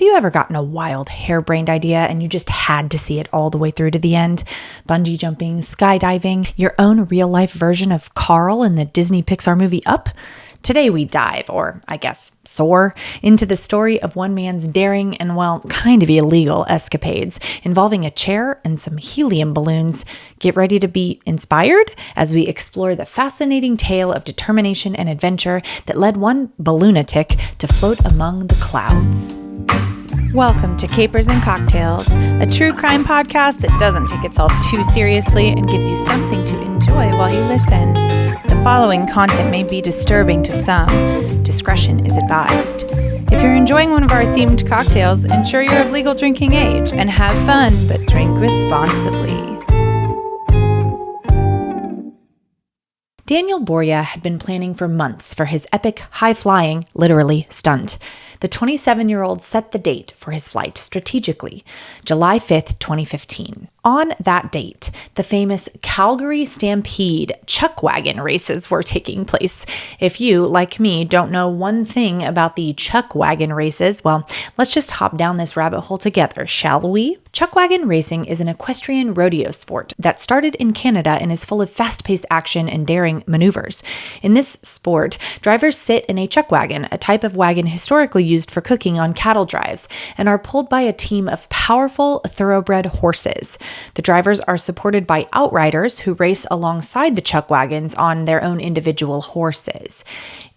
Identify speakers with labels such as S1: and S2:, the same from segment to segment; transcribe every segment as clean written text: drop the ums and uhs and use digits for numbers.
S1: you ever gotten a wild, harebrained idea and you just had to see it all the way through to the end? Bungee jumping, skydiving, your own real-life version of Carl in the Disney Pixar movie Up? Today we dive, or I guess soar, into the story of one man's daring and, well, kind of illegal escapades involving a chair and some helium balloons. Get ready to be inspired as we explore the fascinating tale of determination and adventure that led one balloonatic to float among the clouds.
S2: Welcome to Capers and Cocktails, a true crime podcast that doesn't take itself too seriously and gives you something to enjoy while you listen. The following content may be disturbing to some. Discretion is advised. If you're enjoying one of our themed cocktails, ensure you're of legal drinking age and have fun, but drink responsibly.
S1: Daniel Boria had been planning for months for his epic, high-flying, literally, stunt. The 27-year-old set the date for his flight strategically, July 5th, 2015. On that date, the famous Calgary Stampede chuck wagon races were taking place. If you, like me, don't know one thing about the chuck wagon races, well, let's just hop down this rabbit hole together, shall we? Chuck wagon racing is an equestrian rodeo sport that started in Canada and is full of fast-paced action and daring maneuvers. In this sport, drivers sit in a chuck wagon, a type of wagon historically used for cooking on cattle drives, and are pulled by a team of powerful thoroughbred horses. The drivers are supported by outriders who race alongside the chuck wagons on their own individual horses.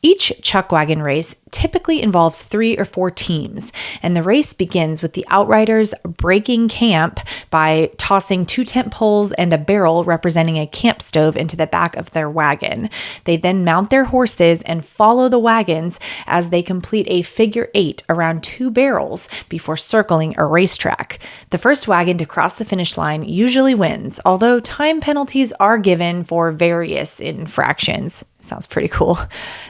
S1: Each chuck wagon race typically involves 3 or 4 teams, and the race begins with the outriders breaking camp by tossing 2 tent poles and a barrel representing a camp stove into the back of their wagon. They then mount their horses and follow the wagons as they complete a figure 8 around 2 barrels before circling a racetrack. The first wagon to cross the finish line usually wins, although time penalties are given for various infractions. Sounds pretty cool.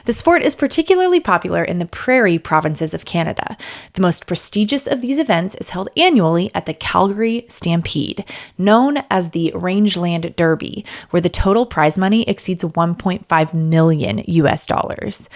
S1: The sport is particularly popular in the prairie provinces of Canada. The most prestigious of these events is held annually at the Calgary Stampede, known as the Rangeland Derby, where the total prize money exceeds $1.5 million US.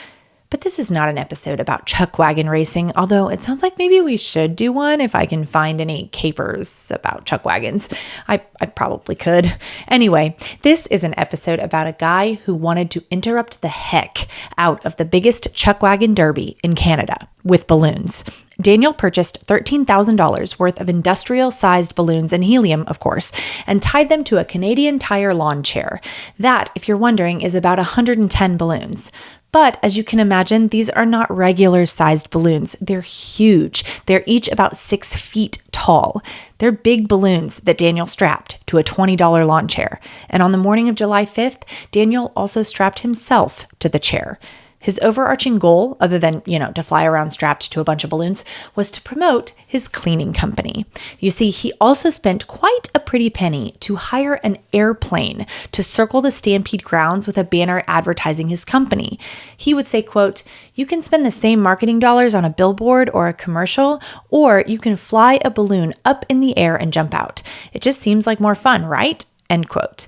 S1: But this is not an episode about chuck wagon racing, although it sounds like maybe we should do one if I can find any capers about chuck wagons. I probably could. Anyway, this is an episode about a guy who wanted to interrupt the heck out of the biggest chuck wagon derby in Canada with balloons. Daniel purchased $13,000 worth of industrial-sized balloons and helium, of course, and tied them to a Canadian Tire lawn chair. That, if you're wondering, is about 110 balloons. But as you can imagine, these are not regular-sized balloons. They're huge. They're each about 6 feet tall. They're big balloons that Daniel strapped to a $20 lawn chair. And on the morning of July 5th, Daniel also strapped himself to the chair. His overarching goal, other than, to fly around strapped to a bunch of balloons, was to promote his cleaning company. You see, he also spent quite a pretty penny to hire an airplane to circle the Stampede grounds with a banner advertising his company. He would say, quote, "You can spend the same marketing dollars on a billboard or a commercial, or you can fly a balloon up in the air and jump out. It just seems like more fun, right?" End quote.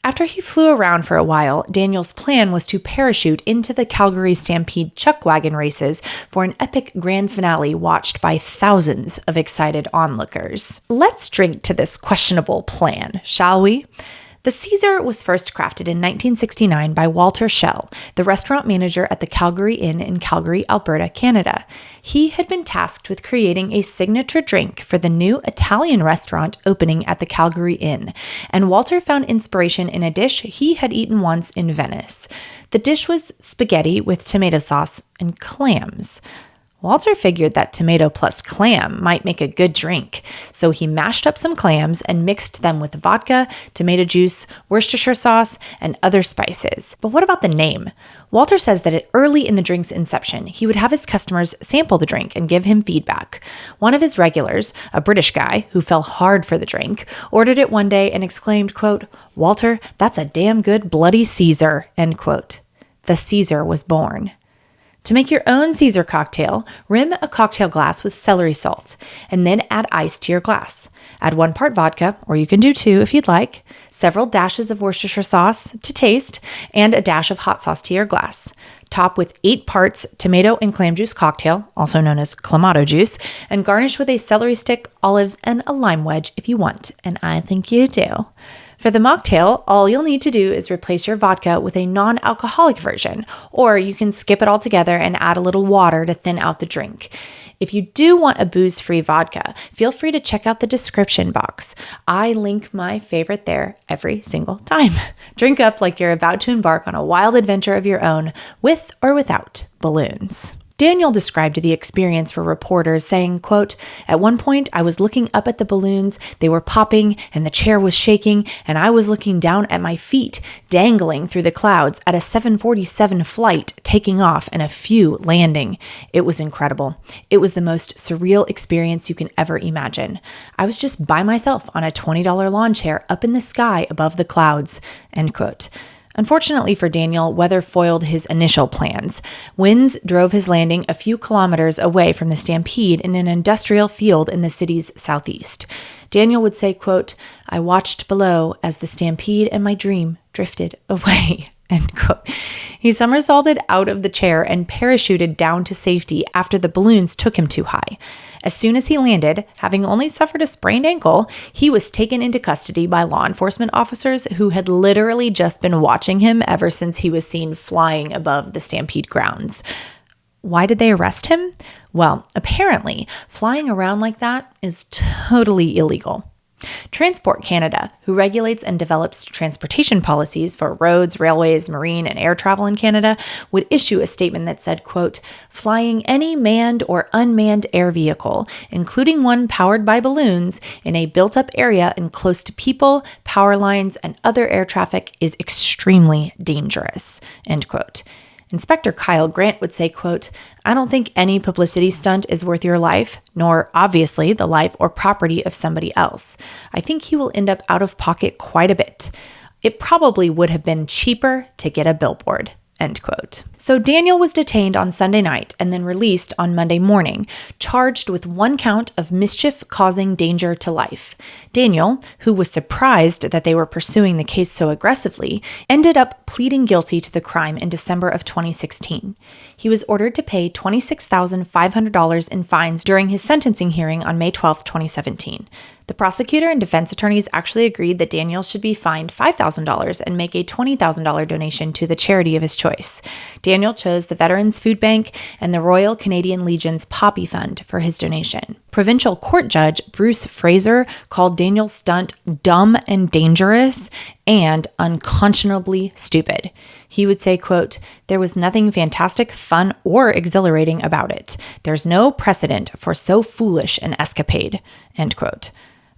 S1: After he flew around for a while, Daniel's plan was to parachute into the Calgary Stampede chuck wagon races for an epic grand finale watched by thousands of excited onlookers. Let's drink to this questionable plan, shall we? The Caesar was first crafted in 1969 by Walter Schell, the restaurant manager at the Calgary Inn in Calgary, Alberta, Canada. He had been tasked with creating a signature drink for the new Italian restaurant opening at the Calgary Inn, and Walter found inspiration in a dish he had eaten once in Venice. The dish was spaghetti with tomato sauce and clams. Walter figured that tomato plus clam might make a good drink, so he mashed up some clams and mixed them with vodka, tomato juice, Worcestershire sauce, and other spices. But what about the name? Walter says that early in the drink's inception, he would have his customers sample the drink and give him feedback. One of his regulars, a British guy who fell hard for the drink, ordered it one day and exclaimed, quote, "Walter, that's a damn good bloody Caesar," end quote. The Caesar was born. To make your own Caesar cocktail, rim a cocktail glass with celery salt, and then add ice to your glass. Add 1 part vodka, or you can do 2 if you'd like, several dashes of Worcestershire sauce to taste, and a dash of hot sauce to your glass. Top with 8 parts tomato and clam juice cocktail, also known as clamato juice, and garnish with a celery stick, olives, and a lime wedge if you want, and I think you do. For the mocktail, all you'll need to do is replace your vodka with a non-alcoholic version, or you can skip it all together and add a little water to thin out the drink. If you do want a booze-free vodka, feel free to check out the description box. I link my favorite there every single time. Drink up like you're about to embark on a wild adventure of your own, with or without balloons. Daniel described the experience for reporters, saying, quote, "At one point, I was looking up at the balloons, they were popping, and the chair was shaking, and I was looking down at my feet, dangling through the clouds at a 747 flight, taking off, and a few landing. It was incredible. It was the most surreal experience you can ever imagine. I was just by myself on a $20 lawn chair up in the sky above the clouds," end quote. Unfortunately for Daniel, weather foiled his initial plans. Winds drove his landing a few kilometers away from the stampede in an industrial field in the city's southeast. Daniel would say, quote, "I watched below as the stampede and my dream drifted away," end quote. He somersaulted out of the chair and parachuted down to safety after the balloons took him too high. As soon as he landed, having only suffered a sprained ankle, he was taken into custody by law enforcement officers who had literally just been watching him ever since he was seen flying above the stampede grounds. Why did they arrest him? Well, apparently, flying around like that is totally illegal. Transport Canada, who regulates and develops transportation policies for roads, railways, marine, and air travel in Canada, would issue a statement that said, quote, "Flying any manned or unmanned air vehicle, including one powered by balloons, in a built-up area and close to people, power lines, and other air traffic is extremely dangerous," end quote. Inspector Kyle Grant would say, quote, "I don't think any publicity stunt is worth your life, nor obviously the life or property of somebody else. I think you will end up out of pocket quite a bit. It probably would have been cheaper to get a billboard," end quote. So Daniel was detained on Sunday night and then released on Monday morning, charged with 1 count of mischief causing danger to life. Daniel, who was surprised that they were pursuing the case so aggressively, ended up pleading guilty to the crime in December of 2016. He was ordered to pay $26,500 in fines during his sentencing hearing on May 12, 2017. The prosecutor and defense attorneys actually agreed that Daniel should be fined $5,000 and make a $20,000 donation to the charity of his choice. Daniel chose the Veterans Food Bank and the Royal Canadian Legion's Poppy Fund for his donation. Provincial Court Judge Bruce Fraser called Daniel's stunt dumb and dangerous and unconscionably stupid. He would say, quote, "There was nothing fantastic, fun, or exhilarating about it. There's no precedent for so foolish an escapade," end quote.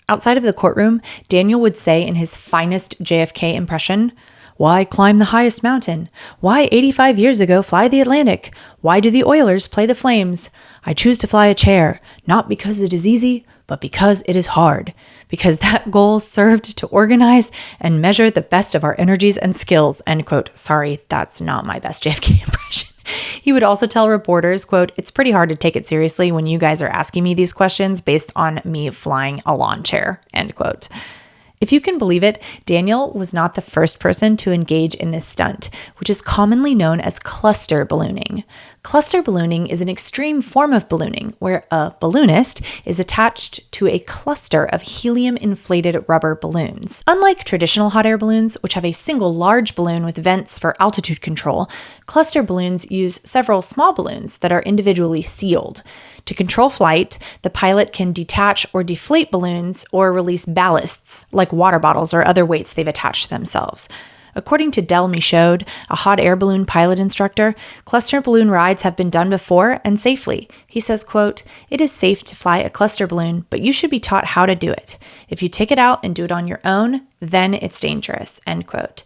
S1: Outside of the courtroom, Daniel would say in his finest JFK impression, "Why climb the highest mountain? Why 85 years ago fly the Atlantic? Why do the Oilers play the Flames? I choose to fly a chair, not because it is easy, but because it is hard. Because that goal served to organize and measure the best of our energies and skills," end quote. Sorry, that's not my best JFK impression. He would also tell reporters, quote, "It's pretty hard to take it seriously when you guys are asking me these questions based on me flying a lawn chair," end quote. If you can believe it, Daniel was not the first person to engage in this stunt, which is commonly known as cluster ballooning. Cluster ballooning is an extreme form of ballooning where a balloonist is attached to a cluster of helium-inflated rubber balloons. Unlike traditional hot air balloons, which have a single large balloon with vents for altitude control, cluster balloons use several small balloons that are individually sealed. To control flight, the pilot can detach or deflate balloons or release ballasts, like water bottles or other weights they've attached to themselves. According to Del Michaud, a hot air balloon pilot instructor, cluster balloon rides have been done before and safely. He says, quote, "It is safe to fly a cluster balloon, but you should be taught how to do it. If you take it out and do it on your own, then it's dangerous," end quote.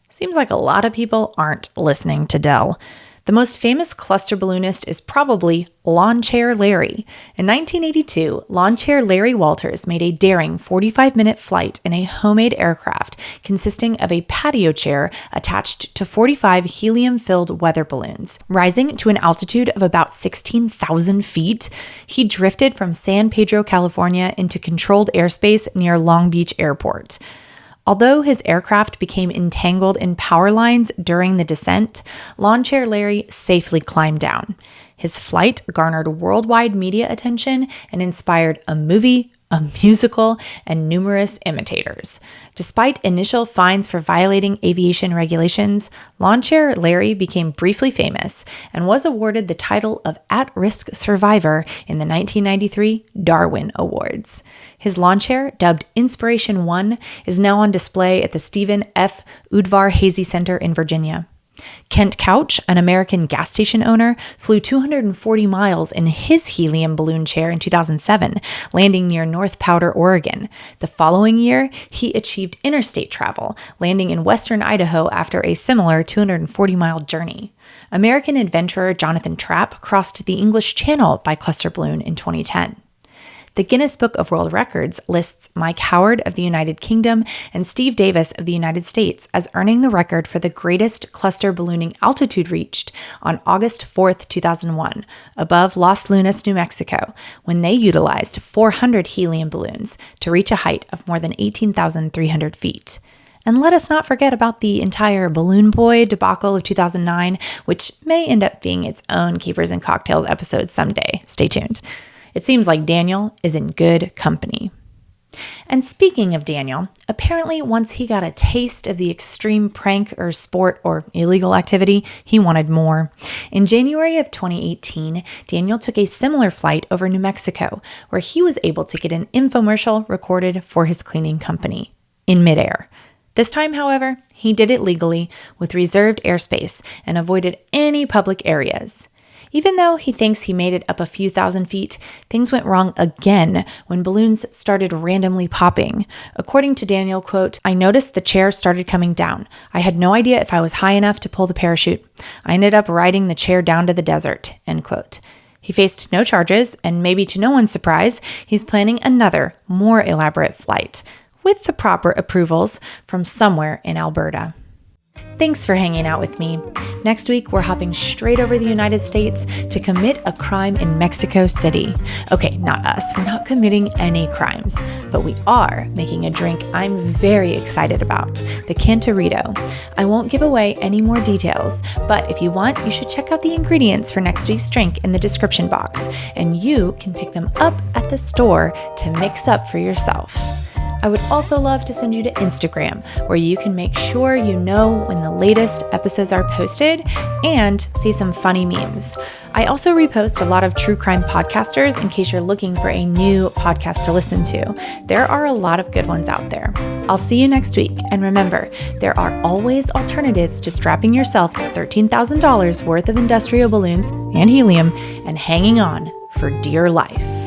S1: Seems like a lot of people aren't listening to Del. The most famous cluster balloonist is probably Lawn Chair Larry. In 1982, Lawn Chair Larry Walters made a daring 45-minute flight in a homemade aircraft consisting of a patio chair attached to 45 helium-filled weather balloons. Rising to an altitude of about 16,000 feet, he drifted from San Pedro, California into controlled airspace near Long Beach Airport. Although his aircraft became entangled in power lines during the descent, Lawn Chair Larry safely climbed down. His flight garnered worldwide media attention and inspired a movie, a musical, and numerous imitators. Despite initial fines for violating aviation regulations, Lawn Chair Larry became briefly famous and was awarded the title of At-Risk Survivor in the 1993 Darwin Awards. His lawn chair, dubbed Inspiration 1, is now on display at the Stephen F. Udvar Hazy Center in Virginia. Kent Couch, an American gas station owner, flew 240 miles in his helium balloon chair in 2007, landing near North Powder, Oregon. The following year, he achieved interstate travel, landing in western Idaho after a similar 240-mile journey. American adventurer Jonathan Trapp crossed the English Channel by cluster balloon in 2010. The Guinness Book of World Records lists Mike Howard of the United Kingdom and Steve Davis of the United States as earning the record for the greatest cluster ballooning altitude reached on August 4th, 2001, above Los Lunas, New Mexico, when they utilized 400 helium balloons to reach a height of more than 18,300 feet. And let us not forget about the entire Balloon Boy debacle of 2009, which may end up being its own Capers and Cocktails episode someday. Stay tuned. It seems like Daniel is in good company. And speaking of Daniel, apparently once he got a taste of the extreme prank or sport or illegal activity, he wanted more. In January of 2018, Daniel took a similar flight over New Mexico, where he was able to get an infomercial recorded for his cleaning company in midair. This time, however, he did it legally with reserved airspace and avoided any public areas. Even though he thinks he made it up a few thousand feet, things went wrong again when balloons started randomly popping. According to Daniel, quote, "I noticed the chair started coming down. I had no idea if I was high enough to pull the parachute. I ended up riding the chair down to the desert," end quote. He faced no charges, and maybe to no one's surprise, he's planning another, more elaborate flight, with the proper approvals from somewhere in Alberta. Thanks for hanging out with me. Next week, we're hopping straight over the United States to commit a crime in Mexico City. Okay, not us. We're not committing any crimes, but we are making a drink I'm very excited about, the Cantarito. I won't give away any more details, but if you want, you should check out the ingredients for next week's drink in the description box, and you can pick them up at the store to mix up for yourself. I would also love to send you to Instagram, where you can make sure you know when the latest episodes are posted and see some funny memes. I also repost a lot of true crime podcasters in case you're looking for a new podcast to listen to. There are a lot of good ones out there. I'll see you next week, and remember, there are always alternatives to strapping yourself to $13,000 worth of industrial balloons and helium and hanging on for dear life.